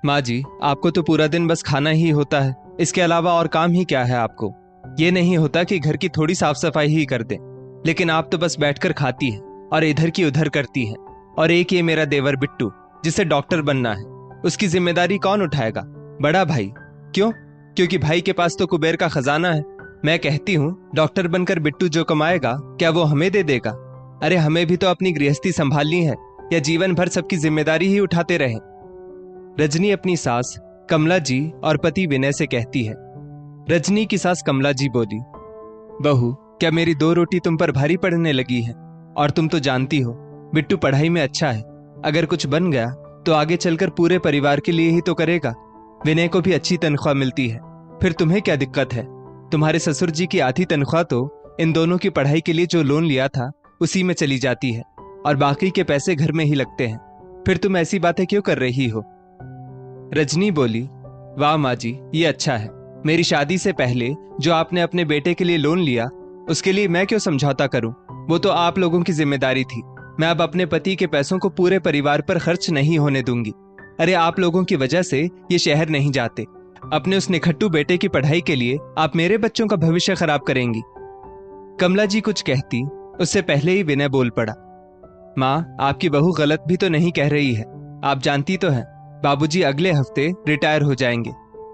माँ जी, आपको तो पूरा दिन बस खाना ही होता है, इसके अलावा और काम ही क्या है आपको? ये नहीं होता कि घर की थोड़ी साफ सफाई ही कर दें, लेकिन आप तो बस बैठकर खाती हैं और इधर की उधर करती हैं। और एक ये मेरा देवर बिट्टू, जिसे डॉक्टर बनना है, उसकी जिम्मेदारी कौन उठाएगा? बड़ा भाई। क्यों? क्योंकि भाई के पास तो कुबेर का खजाना है। मैं कहती हूँ डॉक्टर बनकर बिट्टू जो कमाएगा क्या वो हमें दे देगा? अरे हमें भी तो अपनी गृहस्थी संभालनी है, या जीवन भर सबकी जिम्मेदारी ही उठाते रहें? रजनी अपनी सास कमला जी और पति विनय से कहती है। रजनी की सास कमला जी बोली, बहू, क्या मेरी 2 रोटी तुम पर भारी पड़ने लगी है? और तुम तो जानती हो बिट्टू पढ़ाई में अच्छा है, अगर कुछ बन गया तो आगे चलकर पूरे परिवार के लिए ही तो करेगा। विनय को भी अच्छी तनख्वाह मिलती है, फिर तुम्हें क्या दिक्कत है? तुम्हारे ससुर जी की आधी तनख्वाह तो इन दोनों की पढ़ाई के लिए जो लोन लिया था उसी में चली जाती है, और बाकी के पैसे घर में ही लगते हैं। फिर तुम ऐसी बातें क्यों कर रही हो? रजनी बोली, वाह माँ जी, ये अच्छा है। मेरी शादी से पहले जो आपने अपने बेटे के लिए लोन लिया, उसके लिए मैं क्यों समझौता करूं? वो तो आप लोगों की जिम्मेदारी थी। मैं अब अपने पति के पैसों को पूरे परिवार पर खर्च नहीं होने दूंगी। अरे आप लोगों की वजह से ये शहर नहीं जाते। अपने उस निखट्टू बेटे की पढ़ाई के लिए आप मेरे बच्चों का भविष्य खराब करेंगी। कमला जी कुछ कहती उससे पहले ही विनय बोल पड़ा, माँ, आपकी बहू गलत भी तो नहीं कह रही है। आप जानती तो हैं बाबूजी अगले हफ्ते रिटायर हो जाएंगे।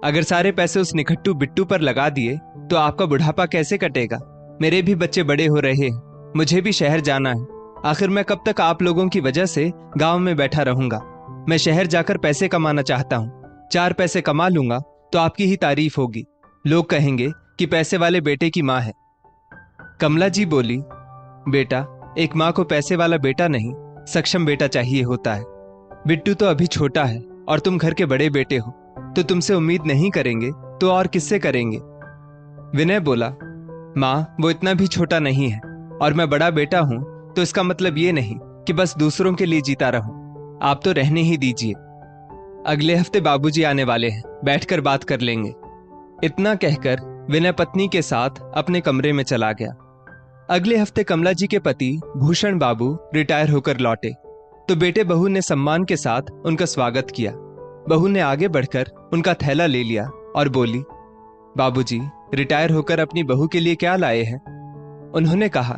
अगर सारे पैसे उस निखट्टू बिट्टू पर लगा दिए तो आपका बुढ़ापा कैसे कटेगा? मेरे भी बच्चे बड़े हो रहे हैं, मुझे भी शहर जाना है। आखिर मैं कब तक आप लोगों की वजह से गांव में बैठा रहूंगा? मैं शहर जाकर पैसे कमाना चाहता हूँ। 4 पैसे कमा लूंगा तो आपकी ही तारीफ होगी। लोग कहेंगे कि पैसे वाले बेटे की माँ है। कमला जी बोली, बेटा, एक माँ को पैसे वाला बेटा नहीं, सक्षम बेटा चाहिए होता है। बिट्टू तो अभी छोटा है और तुम घर के बड़े बेटे हो, तो तुमसे उम्मीद नहीं करेंगे तो और किससे करेंगे? विनय बोला, माँ, वो इतना भी छोटा नहीं है, और मैं बड़ा बेटा हूं तो इसका मतलब ये नहीं कि बस दूसरों के लिए जीता रहूं। आप तो रहने ही दीजिए। अगले हफ्ते बाबूजी आने वाले हैं, बैठकर बात कर लेंगे। इतना कहकर विनय पत्नी के साथ अपने कमरे में चला गया। अगले हफ्ते कमला जी के पति भूषण बाबू रिटायर होकर लौटे तो बेटे बहू ने सम्मान के साथ उनका स्वागत किया। बहू ने आगे बढ़कर उनका थैला ले लिया और बोली, बाबूजी, रिटायर होकर अपनी बहू के लिए क्या लाए हैं? उन्होंने कहा,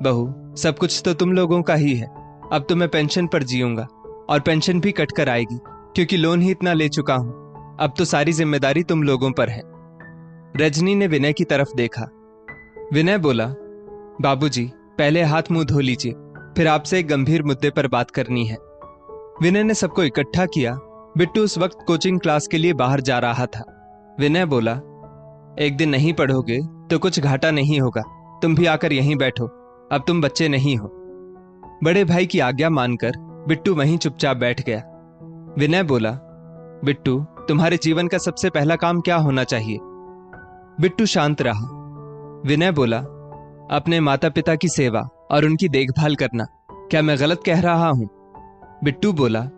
बहू, सब कुछ तो तुम लोगों का ही है। अब तो मैं पेंशन पर जीऊंगा, और पेंशन भी कट कर आएगी, क्योंकि लोन ही इतना ले चुका हूं। अब तो सारी जिम्मेदारी तुम लोगों पर है। रजनी ने विनय की तरफ देखा। विनय बोला, बाबूजी, पहले हाथ मुंह धो लीजिए, फिर आपसे एक गंभीर मुद्दे पर बात करनी है। विनय ने सबको इकट्ठा किया। बिट्टू उस वक्त कोचिंग क्लास के लिए बाहर जा रहा था। विनय बोला, एक दिन नहीं पढ़ोगे तो कुछ घाटा नहीं होगा, तुम भी आकर यहीं बैठो, अब तुम बच्चे नहीं हो। बड़े भाई की आज्ञा मानकर बिट्टू वहीं चुपचाप बैठ गया। विनय बोला, बिट्टू, तुम्हारे जीवन का सबसे पहला काम क्या होना चाहिए? बिट्टू शांत रहा। विनय बोला, अपने माता पिता की सेवा और उनकी देखभाल करना। क्या मैं गलत कह रहा हूं? बिट्टू बोला,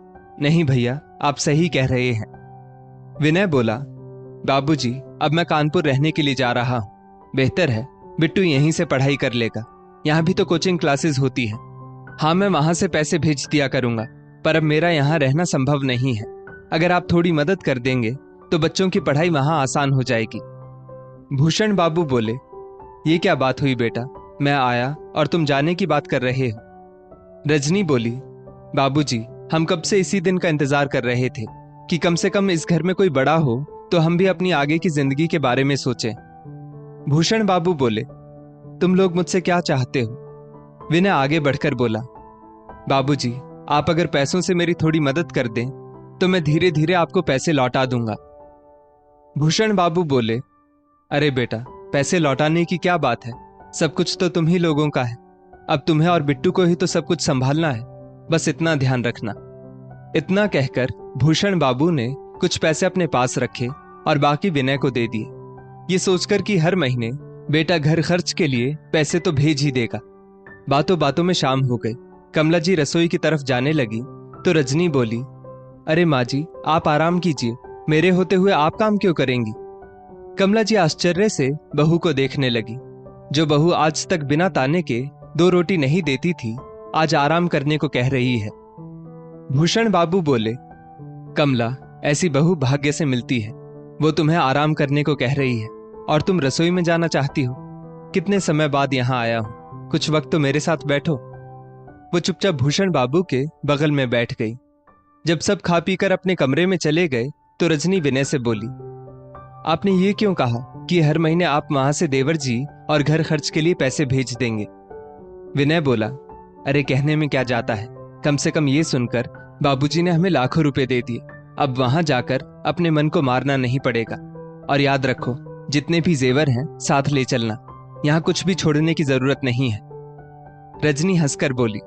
नहीं भैया, आप सही कह रहे हैं। विनय बोला, बाबूजी, अब मैं कानपुर रहने के लिए जा रहा हूं। बेहतर है बिट्टू यहीं से पढ़ाई कर लेगा, यहां भी तो कोचिंग क्लासेस होती है। हाँ, मैं वहां से पैसे भेज दिया करूंगा, पर अब मेरा यहां रहना संभव नहीं है। अगर आप थोड़ी मदद कर देंगे तो बच्चों की पढ़ाई वहां आसान हो जाएगी। भूषण बाबू बोले, ये क्या बात हुई बेटा, मैं आया और तुम जाने की बात कर रहे हो। रजनी बोली, बाबूजी, हम कब से इसी दिन का इंतजार कर रहे थे कि कम से कम इस घर में कोई बड़ा हो तो हम भी अपनी आगे की जिंदगी के बारे में सोचें। भूषण बाबू बोले, तुम लोग मुझसे क्या चाहते हो? विनय आगे बढ़कर बोला, बाबूजी, आप अगर पैसों से मेरी थोड़ी मदद कर दें तो मैं धीरे धीरे आपको पैसे लौटा दूंगा। भूषण बाबू बोले, अरे बेटा, पैसे लौटाने की क्या बात है, सब कुछ तो तुम ही लोगों का है। अब तुम्हें और बिट्टू को ही तो सब कुछ संभालना है, बस इतना ध्यान रखना। इतना कहकर भूषण बाबू ने कुछ पैसे अपने पास रखे और बाकी विनय को दे दिए, ये सोचकर कि हर महीने बेटा घर खर्च के लिए पैसे तो भेज ही देगा। बातों बातों में शाम हो गई। कमला जी रसोई की तरफ जाने लगी तो रजनी बोली, अरे माँ जी, आप आराम कीजिए, मेरे होते हुए आप काम क्यों करेंगी? कमला जी आश्चर्य से बहू को देखने लगी। जो बहू आज तक बिना ताने के 2 रोटी नहीं देती थी, आज आराम करने को कह रही है। भूषण बाबू बोले, कमला, ऐसी बहू भाग्य से मिलती है। वो तुम्हें आराम करने को कह रही है और तुम रसोई में जाना चाहती हो। कितने समय बाद यहाँ आया हूं, कुछ वक्त तो मेरे साथ बैठो। वो चुपचाप भूषण बाबू के बगल में बैठ गई। जब सब खा पी कर अपने कमरे में चले गए तो रजनी विनय से बोली, आपने ये क्यों कहा कि हर महीने आप वहां से देवर जी और घर खर्च के लिए पैसे भेज देंगे? विनय बोला, अरे कहने में क्या जाता है, कम से कम ये सुनकर बाबूजी ने हमें लाखों रुपए दे दिए। अब वहां जाकर अपने मन को मारना नहीं पड़ेगा। और याद रखो, जितने भी जेवर हैं साथ ले चलना, यहाँ कुछ भी छोड़ने की जरूरत नहीं है। रजनी हंसकर बोली,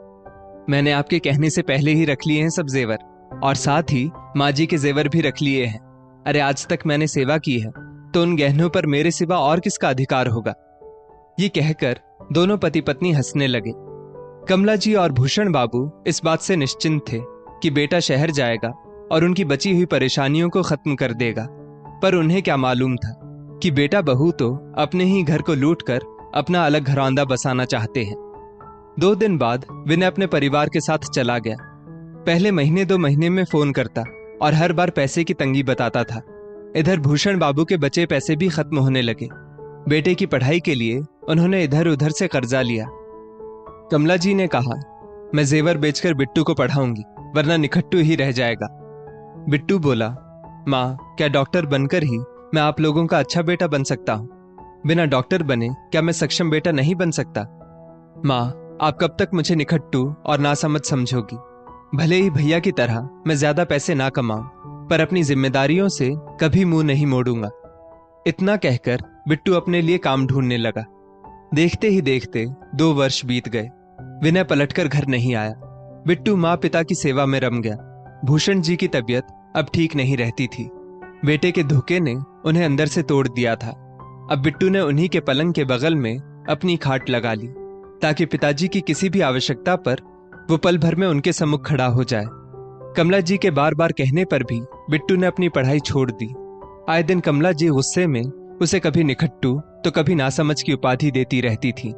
मैंने आपके कहने से पहले ही रख लिए हैं सब जेवर, और साथ ही माँ जी के जेवर भी रख लिए हैं। अरे आज तक मैंने सेवा की है तो उन गहनों पर मेरे सिवा और किसका अधिकार होगा? ये कहकर दोनों पति पत्नी हंसने लगे। कमला जी और भूषण बाबू इस बात से निश्चिंत थे कि बेटा शहर जाएगा और उनकी बची हुई परेशानियों को खत्म कर देगा। पर उन्हें क्या मालूम था कि बेटा बहू तो अपने ही घर को लूटकर अपना अलग घरौंदा बसाना चाहते हैं। 2 दिन बाद विनय अपने परिवार के साथ चला गया। पहले महीने 2 महीने में फोन करता और हर बार पैसे की तंगी बताता था। इधर भूषण बाबू के बचे पैसे भी खत्म होने लगे। बेटे की पढ़ाई के लिए उन्होंने इधर उधर से कर्जा लिया। कमला जी ने कहा, मैं जेवर बेचकर बिट्टू को पढ़ाऊंगी, वरना निखट्टू ही रह जाएगा। बिट्टू बोला, माँ, क्या डॉक्टर बनकर ही मैं आप लोगों का अच्छा बेटा बन सकता हूँ? बिना डॉक्टर बने क्या मैं सक्षम बेटा नहीं बन सकता? माँ, आप कब तक मुझे निखट्टू और नासमझ समझोगी? भले ही भैया की तरह मैं ज्यादा पैसे ना कमाऊं, पर अपनी जिम्मेदारियों से कभी मुंह नहीं मोड़ूंगा। इतना कहकर बिट्टू अपने लिए काम ढूंढने लगा। देखते ही देखते 2 वर्ष बीत गए। विनय पलटकर घर नहीं आया। बिट्टू माँ पिता की सेवा में रम गया। भूषण जी की तबीयत अब ठीक नहीं रहती थी। बेटे के धोखे ने उन्हें अंदर से तोड़ दिया था। अब बिट्टू ने उन्हीं के पलंग के बगल में अपनी खाट लगा ली, ताकि पिताजी की किसी भी आवश्यकता पर वो पल भर में उनके सम्मुख खड़ा हो जाए। कमला जी के बार बार कहने पर भी बिट्टू ने अपनी पढ़ाई छोड़ दी। आए दिन कमला जी गुस्से में उसे कभी निखट्टू तो कभी नासमझ की उपाधि देती रहती थी।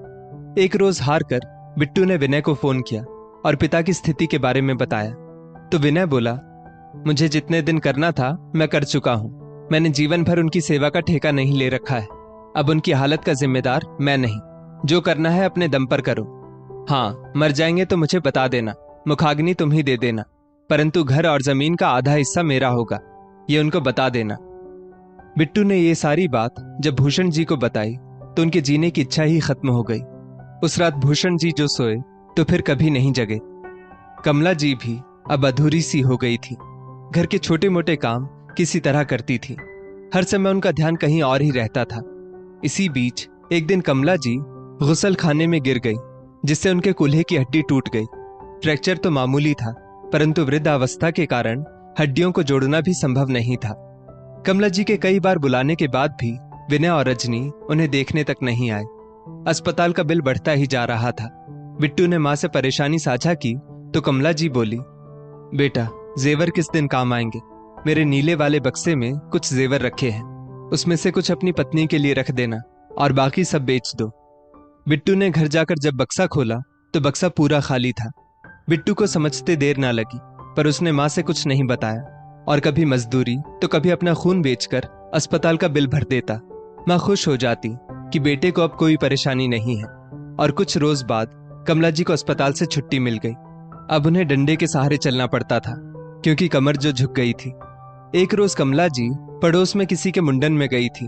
एक रोज हार कर बिट्टू ने विनय को फोन किया और पिता की स्थिति के बारे में बताया। तो विनय बोला, मुझे जितने दिन करना था मैं कर चुका हूं। मैंने जीवन भर उनकी सेवा का ठेका नहीं ले रखा है। अब उनकी हालत का जिम्मेदार मैं नहीं। जो करना है अपने दम पर करो। हाँ, मर जाएंगे तो मुझे बता देना, मुखाग्नि तुम ही दे देना, परंतु घर और जमीन का आधा हिस्सा मेरा होगा, ये उनको बता देना। बिट्टू ने ये सारी बात जब भूषण जी को बताई तो उनके जीने की इच्छा ही खत्म हो गई। उस रात भूषण जी जो सोए तो फिर कभी नहीं जगे। कमला जी भी अब अधूरी सी हो गई थी। घर के छोटे मोटे काम किसी तरह करती थी। हर समय उनका ध्यान कहीं और ही रहता था। इसी बीच एक दिन कमला जी गुसल खाने में गिर गई, जिससे उनके कूल्हे की हड्डी टूट गई। फ्रैक्चर तो मामूली था, परंतु वृद्धावस्था के कारण हड्डियों को जोड़ना भी संभव नहीं था। कमला जी के कई बार बुलाने के बाद भी विनय और रजनी उन्हें देखने तक नहीं आए। अस्पताल का बिल बढ़ता ही जा रहा था। बिट्टू ने माँ से परेशानी साझा की तो कमला जी बोली, बेटा, जेवर किस दिन काम आएंगे? मेरे नीले वाले बक्से में कुछ जेवर रखे हैं, उसमें से कुछ अपनी पत्नी के लिए रख देना और बाकी सब बेच दो। बिट्टू ने घर जाकर जब बक्सा खोला तो बक्सा पूरा खाली था। बिट्टू को समझते देर ना लगी, पर उसने माँ से कुछ नहीं बताया और कभी मजदूरी तो कभी अपना खून बेचकर अस्पताल का बिल भर देता। माँ खुश हो जाती कि बेटे को अब कोई परेशानी नहीं है। और कुछ रोज बाद कमला जी को अस्पताल से छुट्टी मिल गई। अब उन्हें डंडे के सहारे चलना पड़ता था, क्योंकि कमर जो झुक गई थी। एक रोज कमला जी पड़ोस में किसी के मुंडन में गई थी।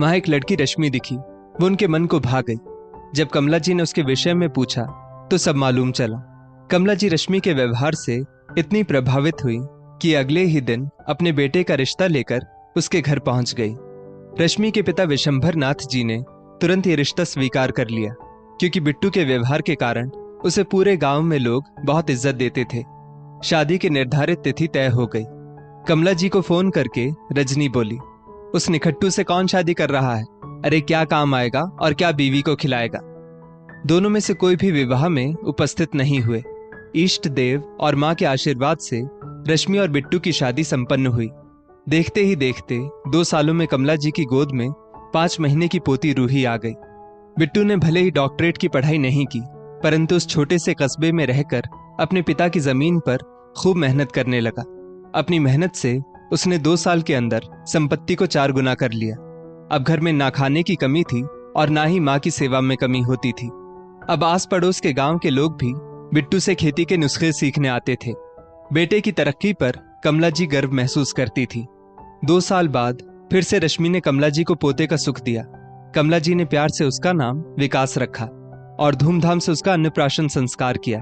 वहां एक लड़की रश्मि दिखी। वो उनके मन को भा गई। जब कमला जी ने उसके विषय में पूछा तो सब मालूम चला। कमला जी रश्मि के व्यवहार से इतनी प्रभावित हुई कि अगले ही दिन अपने बेटे का रिश्ता लेकर उसके घर पहुंच गई। रश्मि के पिता विशंभर नाथ जी ने तुरंत ये रिश्ता स्वीकार कर लिया, क्योंकि बिट्टू के व्यवहार के कारण उसे पूरे गांव में लोग बहुत इज्जत देते थे। शादी की निर्धारित तिथि तय हो गई। कमला जी को फोन करके रजनी बोली, उस निखट्टू से कौन शादी कर रहा है? अरे क्या काम आएगा और क्या बीवी को खिलाएगा? दोनों में से कोई भी विवाह में उपस्थित नहीं हुए। इष्ट देव और माँ के आशीर्वाद से रश्मि और बिट्टू की शादी संपन्न हुई। देखते ही देखते 2 सालों में कमला जी की गोद में 5 महीने की पोती रूही आ गई। बिट्टू ने भले ही डॉक्टरेट की पढ़ाई नहीं की, परंतु उस छोटे से कस्बे में रहकर अपने पिता की जमीन पर खूब मेहनत करने लगा। अपनी मेहनत से उसने 2 साल के अंदर संपत्ति को 4 गुना कर लिया। अब घर में ना खाने की कमी थी और ना ही माँ की सेवा में कमी होती थी। अब आस पड़ोस के गांव के लोग भी बिट्टू से खेती के नुस्खे सीखने आते थे। बेटे की तरक्की पर कमला जी गर्व महसूस करती थी। 2 साल बाद फिर से रश्मि ने कमला जी को पोते का सुख दिया। कमला जी ने प्यार से उसका नाम विकास रखा और धूमधाम से उसका अन्नप्राशन संस्कार किया।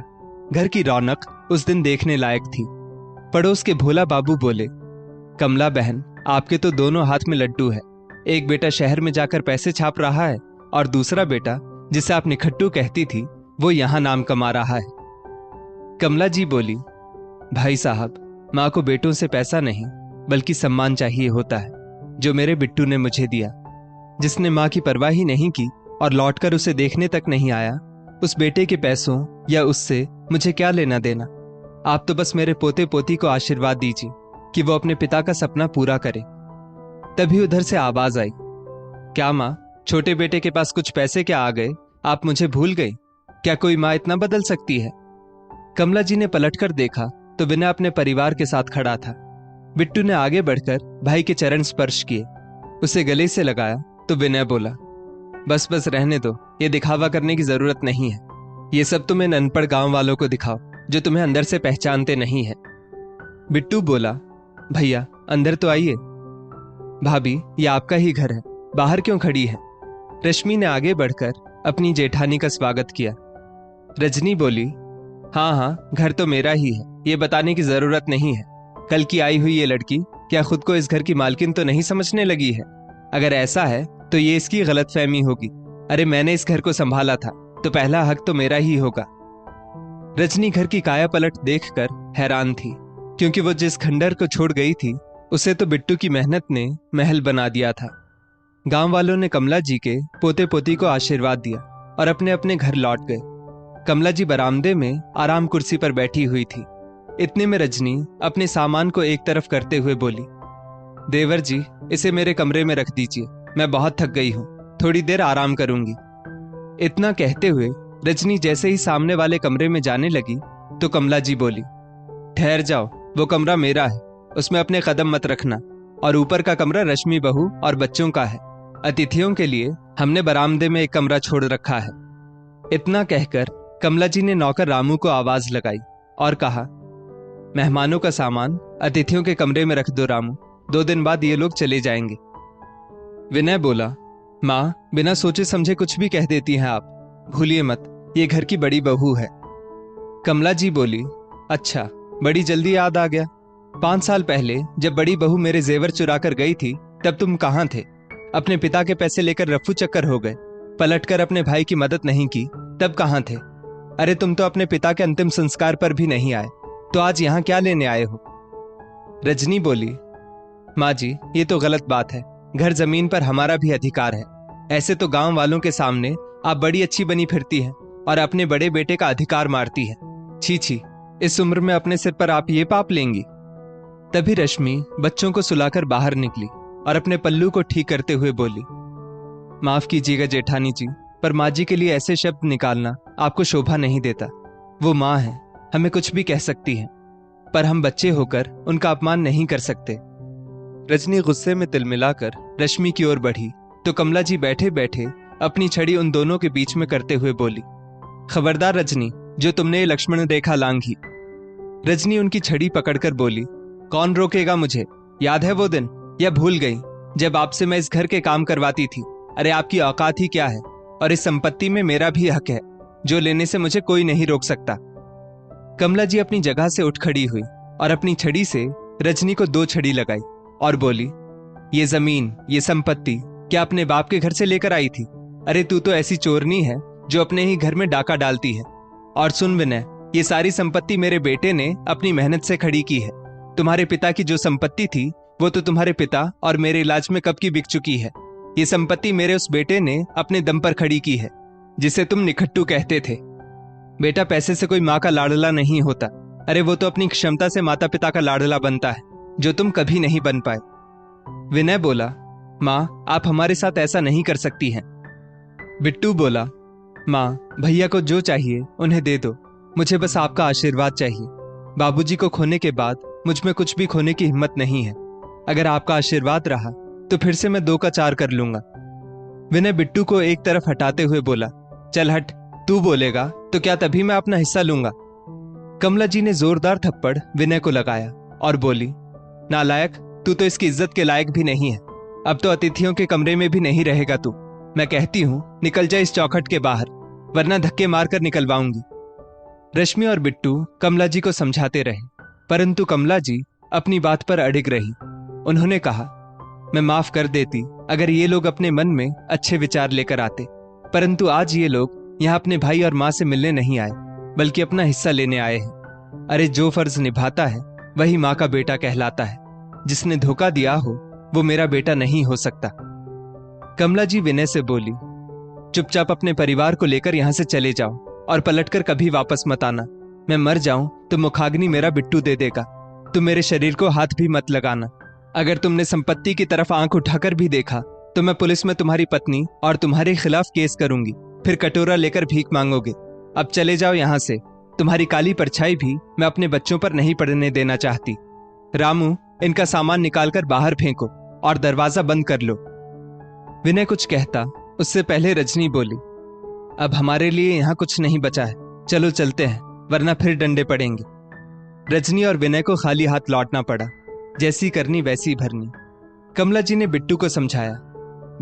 घर की रौनक उस दिन देखने लायक थी। पड़ोस के भोला बाबू बोले, कमला बहन, आपके तो दोनों हाथ में लड्डू है। एक बेटा शहर में जाकर पैसे छाप रहा है और दूसरा बेटा, जिसे आप निखट्टू कहती थी, वो यहां नाम कमा रहा है। कमला जी बोली, भाई साहब, माँ को बेटों से पैसा नहीं बल्कि सम्मान चाहिए होता है, जो मेरे बिट्टू ने मुझे दिया। जिसने माँ की परवाह ही नहीं की और लौटकर उसे देखने तक नहीं आया, उस बेटे के पैसों या उससे मुझे क्या लेना देना। आप तो बस मेरे पोते पोती को आशीर्वाद दीजिए कि वो अपने पिता का सपना पूरा करे। तभी उधर से आवाज आई, क्या माँ, छोटे बेटे के पास कुछ पैसे क्या आ गए? आप मुझे भूल गई? क्या कोई माँ इतना बदल सकती है? कमला जी ने पलटकर देखा तो विनय अपने परिवार के साथ खड़ा था। बिट्टू ने आगे बढ़कर भाई के चरण स्पर्श किए, उसे गले से लगाया तो विनय बोला, बस बस रहने दो, ये दिखावा करने की जरूरत नहीं है। ये सब तुम इन अनपढ़ गांव वालों को दिखाओ जो तुम्हें अंदर से पहचानते नहीं है। बिट्टू बोला, भैया अंदर तो आइए। भाभी, ये आपका ही घर है, बाहर क्यों खड़ी है? रश्मि ने आगे बढ़कर अपनी जेठानी का स्वागत किया। रजनी बोली, हाँ हाँ, घर तो मेरा ही है, ये बताने की जरूरत नहीं है। कल की आई हुई ये लड़की क्या खुद को इस घर की मालकिन तो नहीं समझने लगी है? अगर ऐसा है तो ये इसकी गलतफहमी होगी। अरे मैंने इस घर को संभाला था तो पहला हक तो मेरा ही होगा। रजनी घर की काया पलट देखकर हैरान थी, क्योंकि वो जिस खंडर को छोड़ गई थी उसे तो बिट्टू की मेहनत ने महल बना दिया था। गांव वालों ने कमला जी के पोते पोती को आशीर्वाद दिया और अपने अपने घर लौट गए। कमला जी बरामदे में आराम कुर्सी पर बैठी हुई थी। इतने में रजनी अपने सामान को एक तरफ करते हुए बोली, देवर जी, इसे मेरे कमरे में रख दीजिए, मैं बहुत थक गई हूं, थोड़ी देर आराम करूंगी। इतना कहते हुए रजनी जैसे ही सामने वाले कमरे में जाने लगी तो कमला जी बोली, ठहर जाओ, वो कमरा मेरा है, उसमें अपने कदम मत रखना, और ऊपर का कमरा रश्मि बहू और बच्चों का है। अतिथियों के लिए हमने बरामदे में एक कमरा छोड़ रखा है। इतना कहकर कमला जी ने नौकर रामू को आवाज लगाई और कहा, मेहमानों का सामान अतिथियों के कमरे में रख दो रामू, 2 दिन बाद ये लोग चले जाएंगे। विनय बोला, माँ, बिना सोचे समझे कुछ भी कह देती हैं आप, भूलिए मत, ये घर की बड़ी बहू है। कमला जी बोली, अच्छा, बड़ी जल्दी याद आ गया। 5 साल पहले जब बड़ी बहू मेरे जेवर चुरा कर गई थी तब तुम कहाँ थे? अपने पिता के पैसे लेकर रफ्फू चक्कर हो गए, पलटकर अपने भाई की मदद नहीं की तब कहाँ थे? अरे तुम तो अपने पिता के अंतिम संस्कार पर भी नहीं आए, तो आज यहाँ क्या लेने आए हो? रजनी बोली, माँ जी, ये तो गलत बात है, घर जमीन पर हमारा भी अधिकार है। ऐसे तो गांव वालों के सामने आप बड़ी अच्छी बनी फिरती हैं और अपने बड़े बेटे का अधिकार मारती है। छी छी, इस उम्र में अपने सिर पर आप ये पाप लेंगी? तभी रश्मि बच्चों को सुलाकर बाहर निकली और अपने पल्लू को ठीक करते हुए बोली, माफ कीजिएगा जेठानी जी, पर माँ जी के लिए ऐसे शब्द निकालना आपको शोभा नहीं देता। वो माँ है, हमें कुछ भी कह सकती है, पर हम बच्चे होकर उनका अपमान नहीं कर सकते। रजनी गुस्से में तिलमिलाकर रश्मि की ओर बढ़ी तो कमला जी बैठे बैठे अपनी छड़ी उन दोनों के बीच में करते हुए बोली, खबरदार रजनी, जो तुमने ये लक्ष्मण रेखा लांघी। रजनी उनकी छड़ी पकड़कर बोली, कौन रोकेगा मुझे? याद है वो दिन, या भूल गई जब आपसे मैं इस घर के काम करवाती थी? अरे आपकी औकात ही क्या है? और इस संपत्ति में मेरा भी हक है, जो लेने से मुझे कोई नहीं रोक सकता। कमला जी अपनी जगह से उठ खड़ी हुई और अपनी छड़ी से रजनी को 2 छड़ी लगाई और बोली, ये जमीन, ये संपत्ति क्या अपने बाप के घर से लेकर आई थी? अरे तू तो ऐसी चोरनी है जो अपने ही घर में डाका डालती है। और सुन विनय, ये सारी संपत्ति मेरे बेटे ने अपनी मेहनत से खड़ी की है। तुम्हारे पिता की जो संपत्ति थी वो तो तुम्हारे पिता और मेरे इलाज में कब की बिक चुकी है। ये संपत्ति मेरे उस बेटे ने अपने दम पर खड़ी की है, जिसे तुम निखट्टू कहते थे। बेटा पैसे से कोई माँ का लाडला नहीं होता। अरे वो तो अपनी क्षमता से माता पिता का लाडला बनता है, जो तुम कभी नहीं बन पाए। विनय बोला, माँ, आप हमारे साथ ऐसा नहीं कर सकती हैं। बिट्टू बोला, माँ, भैया को जो चाहिए उन्हें दे दो, मुझे बस आपका आशीर्वाद चाहिए। बाबूजी को खोने के बाद मुझ में कुछ भी खोने की हिम्मत नहीं है, अगर आपका आशीर्वाद रहा तो फिर से मैं 2 का 4 कर लूंगा। विनय बिट्टू को एक तरफ हटाते हुए बोला, चल हट, तू बोलेगा तो क्या तभी मैं अपना हिस्सा लूंगा। कमला जी ने जोरदार थप्पड़ विनय को लगाया और बोली, नालायक, तू तो इसकी इज्जत के लायक भी नहीं है। अब तो अतिथियों के कमरे में भी नहीं रहेगा तू। मैं कहती हूं निकल जा इस चौखट के बाहर, वरना धक्के मारकर निकलवाऊंगी। रश्मि और बिट्टू कमला जी को समझाते रहे, परंतु कमला जी अपनी बात पर अड़िग रही। उन्होंने कहा, मैं माफ कर देती अगर ये लोग अपने मन में अच्छे विचार लेकर आते, परंतु आज ये लोग यहाँ अपने भाई और माँ से मिलने नहीं आए, बल्कि अपना हिस्सा लेने आए हैं। अरे जो फर्ज निभाता है वही माँ का बेटा कहलाता है। जिसने धोखा दिया हो वो मेरा बेटा नहीं हो सकता। कमला जी विनय से बोली, चुपचाप अपने परिवार को लेकर यहाँ से चले जाओ और पलटकर कभी वापस मत आना। मैं मर जाऊं तो मुखाग्नि मेरा बिट्टू दे देगा। तुम मेरे शरीर को हाथ भी मत लगाना। अगर तुमने संपत्ति की तरफ आंख उठाकर भी देखा तो मैं पुलिस में तुम्हारी पत्नी और तुम्हारे खिलाफ केस करूंगी, फिर कटोरा लेकर भीख मांगोगे। अब चले जाओ यहाँ से। तुम्हारी काली परछाई भी मैं अपने बच्चों पर नहीं पड़ने देना चाहती। रामू, इनका सामान निकालकर बाहर फेंको और दरवाजा बंद कर लो। विनय कुछ कहता उससे पहले रजनी बोली, अब हमारे लिए यहाँ कुछ नहीं बचा है, चलो चलते हैं, वरना फिर डंडे पड़ेंगे। रजनी और विनय को खाली हाथ लौटना पड़ा। जैसी करनी वैसी भरनी। कमला जी ने बिट्टू को समझाया,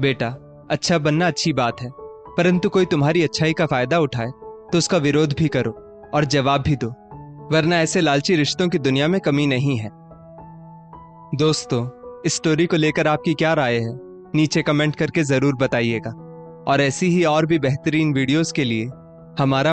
बेटा, अच्छा बनना अच्छी बात है, परंतु कोई तुम्हारी अच्छाई का फायदा उठाए तो उसका विरोध भी करो और जवाब भी दो, वरना ऐसे लालची रिश्तों की दुनिया में कमी नहीं है। दोस्तों, इस स्टोरी को लेकर आपकी क्या राय है, नीचे कमेंट करके जरूर बताइएगा। और ऐसी ही और भी बेहतरीन वीडियोस के लिए हमारा